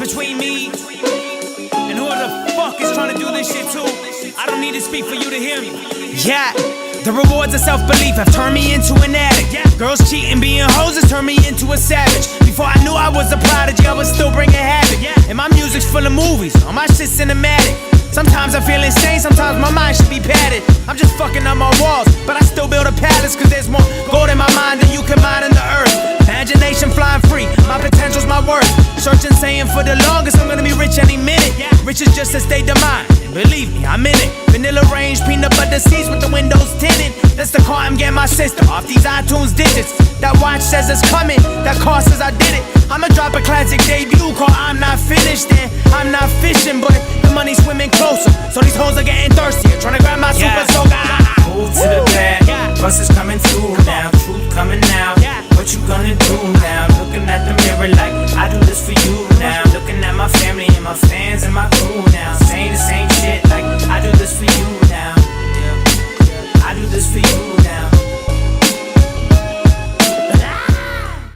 between me and whoever the fuck is trying to do this shit too. I don't need to speak for you to hear me. Yeah. The rewards of self-belief have turned me into an addict. Girls cheating, being hoes has turned me into a savage. Before I knew I was a prodigy, I was still bringing havoc. And my music's full of movies, all my shit's cinematic. Sometimes I feel insane, sometimes my mind should be padded. I'm just fucking up my walls, but I still build a palace. Cause there's more gold in my mind than you can mine in the earth. Imagination flying free, my potential's my worth. Searching, saying for the longest, I'm gonna be rich any minute. Rich is just a state of mind, and believe me, I'm in it. Vanilla range, peanut butter seats with the windows tinted. That's the car I'm getting my sister off these iTunes digits. That watch says it's coming, that car says I did it. I'ma drop a classic debut called I'm Not Finished. And I'm not fishing, but the money's swimming closer. So these hoes are getting thirstier, trying to grab my super soaker. Move to the back, buses coming through now, truth coming out. What you gonna do now? Looking at the mirror like I do this for you now. Looking at my family and my fans and my crew now. Saying the same shit like I do this for you now. I do this for you